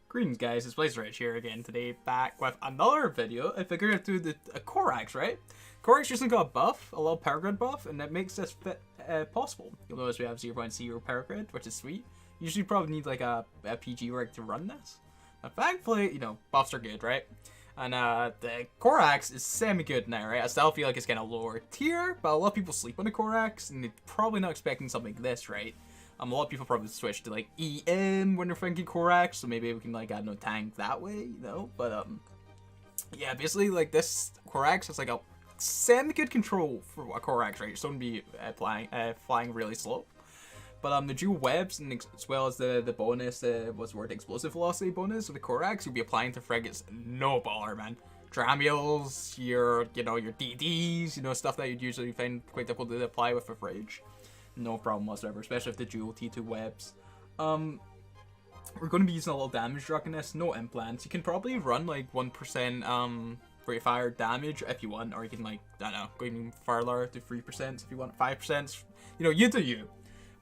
Greetings guys, it's BlazeRich here again today, back with another video. I figured I'd do a Corax, right? Corax recently got a buff, a little power grid buff, and that makes this fit possible. You'll notice we have 0.0 power grid, which is sweet. Usually you probably need like a PG rig to run this. But thankfully, you know, buffs are good, right? And the Corax is semi-good now, right? I still feel like it's kind of lower tier, but a lot of people sleep on the Corax, and they're probably not expecting something like this, right? A lot of people probably switch to like EM when they're thinking Corax, so maybe we can like add no tank that way, you know. But yeah, basically like this Corax is like a semi-good control for a Corax, right? It's going to be flying really slow. But the dual webs and as well as the bonus, what's the word, explosive velocity bonus of the Corax, you'll be applying to frigates. No baller, man. Dramiels, your DDs, you know, stuff that you'd usually find quite difficult to apply with a Rage. No problem whatsoever, especially with the dual T2 webs. We're going to be using a little damage drug in this, no implants. You can probably run like 1% rate of fire damage if you want, or you can like, I don't know, go even further to 3% if you want, 5%. You know, you do you.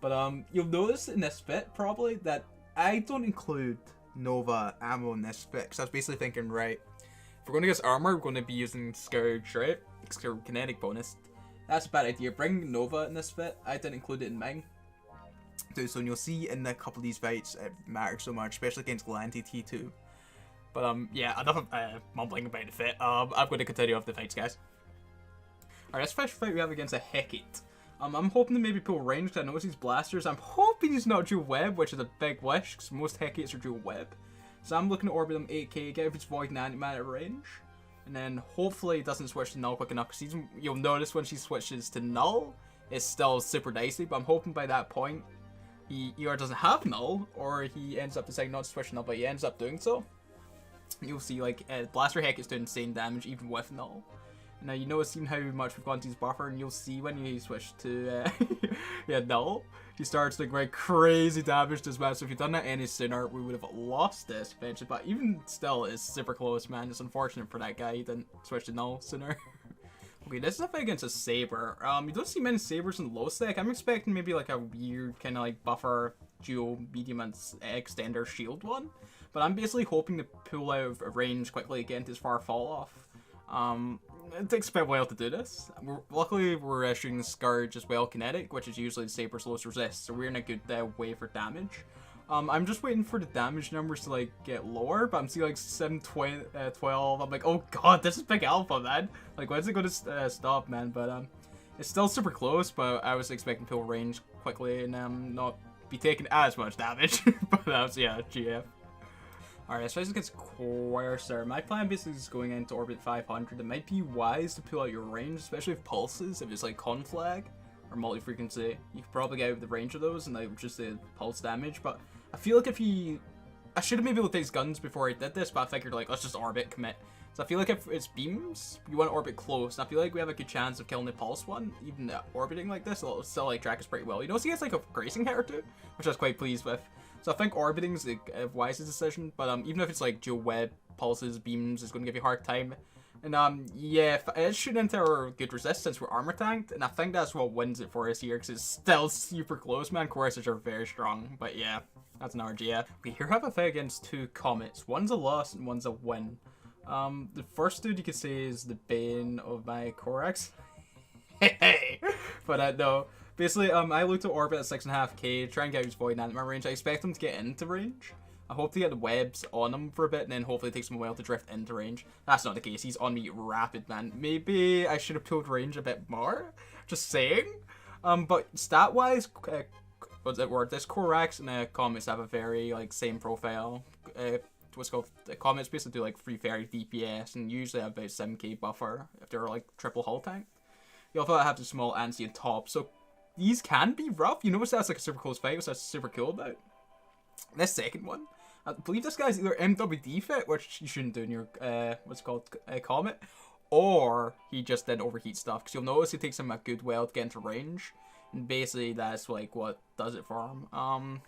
But you'll notice in this fit probably that I don't include Nova ammo in this fit, because I was basically thinking, right, if we're going to use armor, we're going to be using Scourge, right? Kinetic bonus. That's a bad idea. Bring Nova in this fit. I didn't include it in mine. So you'll see in a couple of these fights it matters so much, especially against Galanti T2. But yeah, enough of mumbling about the fit. I'm going to continue off the fights, guys. Alright, this first fight we have against a Hecate. I'm hoping to maybe pull range, because I notice these blasters. I'm hoping he's not dual web, which is a big wish, because most Hecates are dual web. So I'm looking to orbit him 8k, get his Void and Antiman at range. And then hopefully it doesn't switch to null quick enough, because you'll notice when she switches to null, it's still super dicey, but I'm hoping by that point he either doesn't have null, or he ends up deciding not to switch to null, but he ends up doing so. You'll see like Blaster Heck is doing insane damage even with null. Now you notice even how much we've gone to his buffer, and you'll see when you switch to yeah, null, he starts doing like crazy damage to his man. So if you'd done that any sooner, we would have lost this eventually. But even still, it's super close, man. It's unfortunate for that guy he didn't switch to null sooner. Okay, this is a fight against a Saber. You don't see many Sabers in Lowsec. I'm expecting maybe like a weird kind of like buffer dual medium and extender shield one. But I'm basically hoping to pull out of range quickly against his far fall off. It takes a bit while to do this. Luckily, we're shooting Scourge as well, kinetic, which is usually the Saber's lowest resist, so we're in a good way for damage. I'm just waiting for the damage numbers to like get lower, but I'm seeing like 7, 12. I'm like, oh god, this is big alpha, man. Like, when's it going to stop, man? But it's still super close, but I was expecting to pull range quickly and not be taking as much damage. But that's, yeah, GF. Alright, so against Quercer. My plan basically is going into orbit 500. It might be wise to pull out your range, especially with pulses. If it's like conflag or multi-frequency, you could probably get out of the range of those and like just the pulse damage. But I feel like I should have maybe looked at his guns before I did this, but I figured like, let's just orbit commit. So I feel like if it's beams, you want to orbit close. And I feel like we have a good chance of killing the pulse one, even orbiting like this. It'll still like track us pretty well. You know, so he has like a grazing hit or two, which I was quite pleased with. So I think orbiting is the wisest decision, but even if it's like dual web, pulses, beams, it's going to give you a hard time. And yeah, it's shooting into our good resist since we're armor tanked, and I think that's what wins it for us here, because it's still super close, man. Coraxes are very strong, but yeah, that's an RGF. Okay, here I have a fight against two Comets. One's a loss and one's a win. The first dude you could say is the bane of my Corax. But no. Basically, I look to orbit at 6.5k, try and get his Void and Antiman range. I expect him to get into range. I hope to get the webs on him for a bit, and then hopefully it takes him a while to drift into range. That's not the case. He's on me rapid, man. Maybe I should have pulled range a bit more. Just saying. But stat-wise, what's that word? This Corax and Comets have a very like same profile. What's called the Comets basically do like 330 DPS, and usually have about 7k buffer if they're like triple hull tank. You also have the small anti on top, so these can be rough. You notice that's like a super close fight, which that's super cool about. This second one, I believe this guy's either MWD fit, which you shouldn't do in your what's it called, Comet, or he just did overheat stuff. Because you'll notice it takes him a good while to get into range, and basically that's like what does it for him.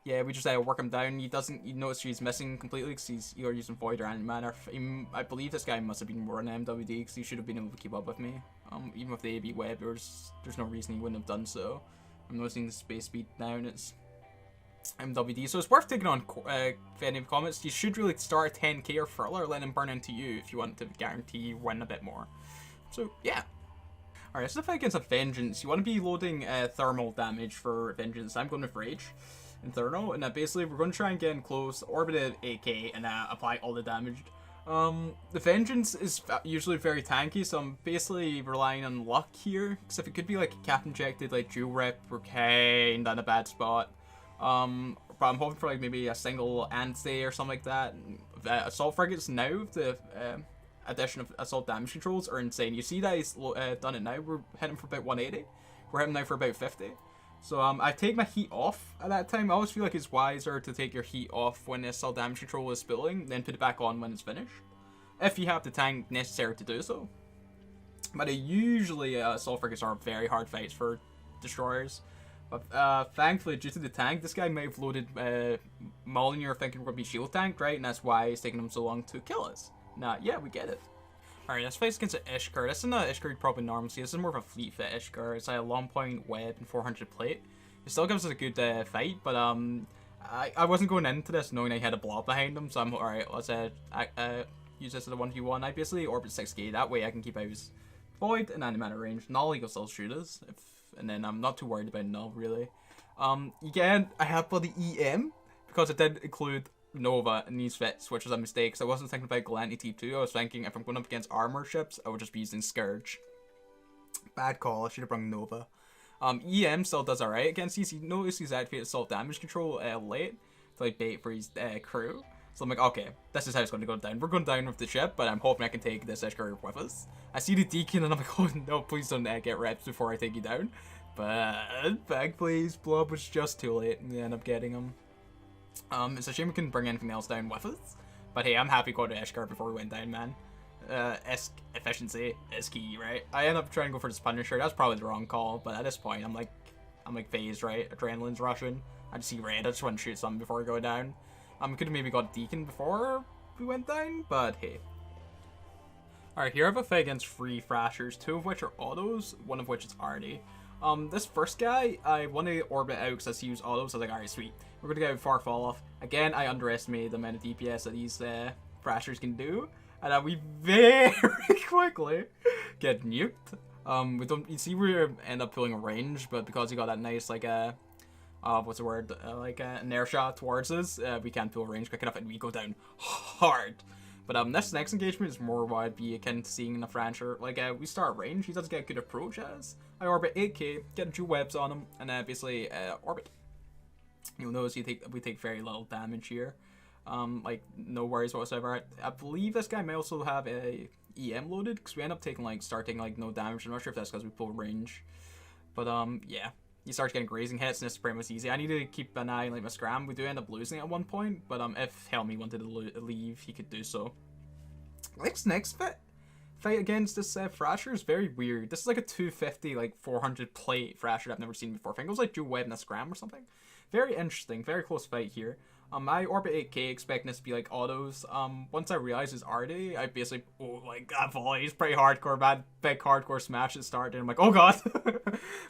Yeah, we just work him down. You notice he's missing completely because he's either using Void or Antiman. I believe this guy must have been more than MWD because he should have been able to keep up with me. Even with the AB web, there's no reason he wouldn't have done so. I'm noticing the space speed now, and it's MWD. So it's worth taking on any comments. You should really start 10k or further, let him burn into you if you want to guarantee win a bit more. So yeah. Alright, so the fight against a Vengeance, you want to be loading thermal damage for Vengeance. I'm going with Rage and Thermal, and basically we're going to try and get in close, orbit at 8k, and apply all the damage. The Vengeance is usually very tanky, so I'm basically relying on luck here, because if it could be like a cap injected, like dual rep, we're kinda in a bad spot. But I'm hoping for like maybe a single Anti or something like that. Assault frigates now, the addition of assault damage controls are insane. You see that he's done it now. We're hitting for about 180. We're hitting now for about 50. So I take my heat off at that time. I always feel like it's wiser to take your heat off when the assault damage control is spilling, then put it back on when it's finished, if you have the tank necessary to do so. But usually assault frigates are very hard fights for destroyers. But thankfully, due to the tank, this guy might have loaded Molyneux thinking we're going to be shield tanked, right? And that's why it's taking him so long to kill us. Nah, yeah, we get it. Alright, this fight's against an Ishkar. This isn't an Ishkar you'd probably normally see. This is more of a fleet fit Ishkar. It's like a long point web and 400 plate. It still gives us a good fight, but I wasn't going into this knowing I had a blob behind him, so I'm alright, let's use this as a 1v1. I basically orbit 6k, that way I can keep out his void and antimatter range. Null, he can still shoot us, and then I'm not too worried about Null, really. Again, I have bloody EM, because it did include Nova and these fits, which was a mistake, because I wasn't thinking about Galanti T2. I was thinking if I'm going up against Armour ships, I would just be using Scourge. Bad call, I should have brought Nova. EM still does alright against these. You notice he's activated assault damage control late to like bait for his crew. So I'm like, okay, this is how it's going to go down. We're going down with the ship, but I'm hoping I can take this Ishkar with us. I see the Deacon and I'm like, oh no, please don't get reps before I take you down. But back please, Blob was just too late and we end up getting him. It's a shame we couldn't bring anything else down with us. But hey, I'm happy going to Ishkar before we went down, man. Efficiency is key, right? I end up trying to go for this Punisher. That's probably the wrong call, but at this point, I'm like phased, right? Adrenaline's rushing. I just see red. I just want to shoot something before I go down. Could have maybe got Deacon before we went down, but hey. Alright, here I have a fight against 3 Thrashers, 2 of which are autos, 1 of which is Arty. This first guy, I want to orbit out because I see use autos, so I was like, alright, sweet. We're going to get a far fall off. Again, I underestimated the amount of DPS that these Thrashers can do, and we very quickly get nuked. We don't, you see we end up pulling a range, but because he got that nice, like, what's the word, an air shot towards us, we can't pull range quick enough and we go down hard. But this next engagement is more what I'd be akin to seeing in a Thrasher. Like, we start range, he does get a good approach as I orbit 8k, get 2 webs on him, and basically orbit. You'll notice we take very little damage here. Like, no worries whatsoever. I believe this guy may also have a EM loaded, because we end up taking, like, no damage. I'm not sure if that's because we pull range. But, yeah. He starts getting grazing hits, and it's pretty much easy. I need to keep an eye on like, my scram. We do end up losing at one point, but if Helmy wanted to leave, he could do so. Next fight against this Thrasher is very weird. This is like a 250, like 400 plate Thrasher I've never seen before. I think it was like dual web and a scram or something. Very interesting, very close fight here. I orbit 8k, expecting this to be like autos. Once I realized it's Arty, I basically, oh, like that volley is pretty hardcore, bad, big hardcore smash at start, and I'm like, oh god.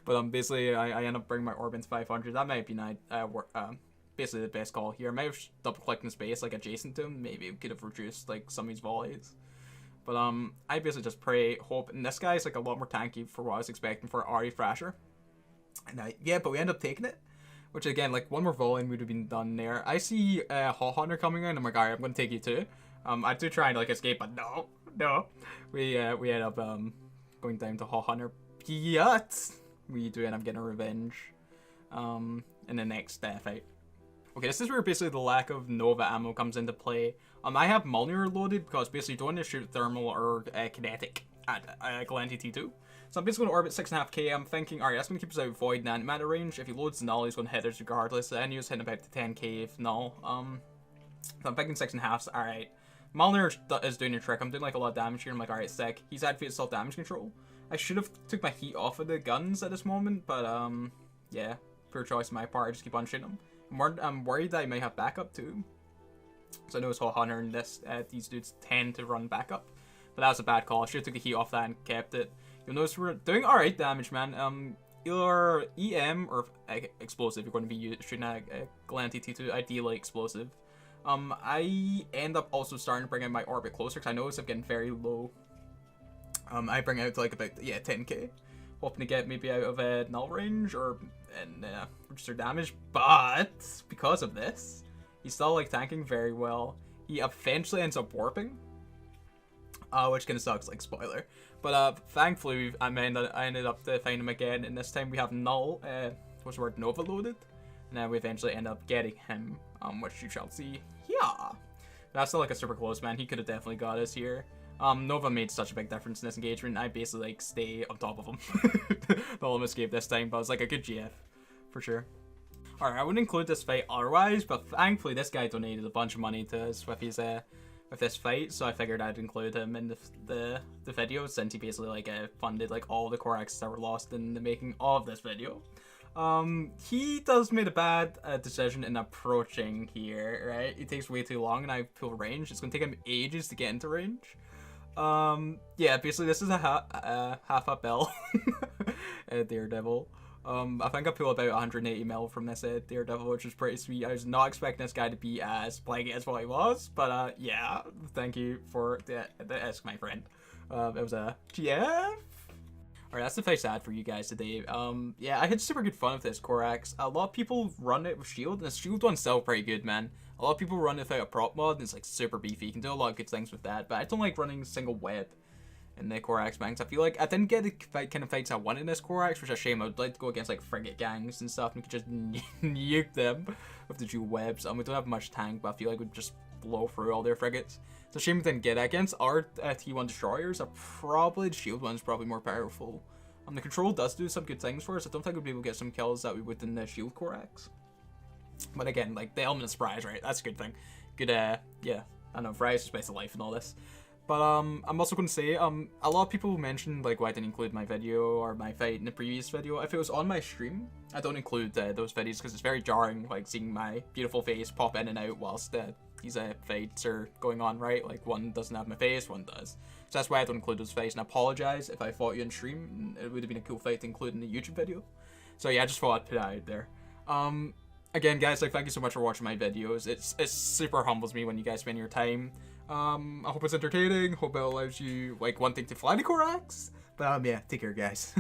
But basically, I end up bringing my orb into 500. That might be nice. Basically the best call here. I might have double clicked in space, like adjacent to him. Maybe it could have reduced like some of these volleys. But I basically just pray, hope, and this guy's like a lot more tanky for what I was expecting for Arty Thrasher. And yeah, but we end up taking it. Which again, like one more volley and would have been done there. I see Hot Hunter coming in. I'm like, alright, I'm gonna take you too. I do try and like escape, but no. We end up going down to Hot Hunter. Yet we do end up getting a revenge. In the next fight. Okay, this is where basically the lack of Nova ammo comes into play. I have Molyneux loaded because basically you don't want to shoot thermal or kinetic at Galanti T2. So I'm basically going to orbit 6.5k. I'm thinking, alright, that's going to keep us out of void and antimatter range. If he loads Null, he's going to hit us regardless. And he was hitting about to 10k if Null. So I'm thinking 6.5, alright. Molyneux is doing a trick. I'm doing like a lot of damage here. I'm like, alright, sick. He's activated self-damage control. I should have took my heat off of the guns at this moment, but yeah, poor choice on my part. I just keep on shooting him. I'm worried that he might have backup too. So I know it's Hot Hunter and these dudes tend to run backup. But that was a bad call. I should have took the heat off that and kept it. You'll notice we're doing alright damage, man. either EM or explosive. You're going to be shooting at Galanti T2, ideally explosive. I end up also starting to bring in my orbit closer because I notice I'm getting very low. I bring out to like about 10k, hoping to get maybe out of null range or register damage. But because of this, he's still like tanking very well. He eventually ends up warping, which kind of sucks, like spoiler. But thankfully, I ended up to find him again, and this time we have null, what's the word, Nova loaded, and then we eventually end up getting him, which you shall see. Yeah, that's still like a super close, man. He could have definitely got us here. Nova made such a big difference in this engagement. I basically like stay on top of him. The whole escape this time, but it was like a good GF for sure. Alright, I wouldn't include this fight otherwise, but thankfully this guy donated a bunch of money to us with his with this fight, so I figured I'd include him in the video since he basically like funded like all the Corax that were lost in the making of this video. He does made a bad decision in approaching here, right? It takes way too long, and I pull range. It's gonna take him ages to get into range. Yeah, basically this is a half up L Daredevil. I think I pulled about 180 mil from this Daredevil, which is pretty sweet. I was not expecting this guy to be as plaggy as what he was, but yeah, thank you for the ask, my friend. It was a GF. Alright, that's the face I had for you guys today. Yeah, I had super good fun with this Corax. A lot of people run it with shield, and the shield one's still pretty good, man. A lot of people run it without a prop mod, and it's like super beefy. You can do a lot of good things with that, but I don't like running single web in the Corax banks. I feel like I didn't get the kind of fights I wanted in this Corax, which is a shame. I would like to go against like frigate gangs and stuff, and we could just nuke them with the dual webs. We don't have much tank, but I feel like we'd just blow through all their frigates. It's a shame we didn't get it. Against our T1 destroyers, probably the shield one's probably more powerful. The control does do some good things for us. I don't think we'd be able to get some kills that we would in the shield Corax. But again, like the element of surprise, right? That's a good thing. Good, yeah. I don't know, variety is space of life and all this. But I'm also going to say, a lot of people mentioned like why I didn't include my video or my fight in the previous video. If it was on my stream, I don't include those videos because it's very jarring, like seeing my beautiful face pop in and out whilst these fights are going on, right? Like one doesn't have my face, one does. So that's why I don't include those fights, and I apologize if I fought you in stream. It would have been a cool fight to include in the YouTube video. So yeah, I just thought I'd put that out there. Again, guys, like thank you so much for watching my videos. It super humbles me when you guys spend your time. I hope it's entertaining. Hope it allows you like wanting to fly the Corax. But yeah, take care, guys.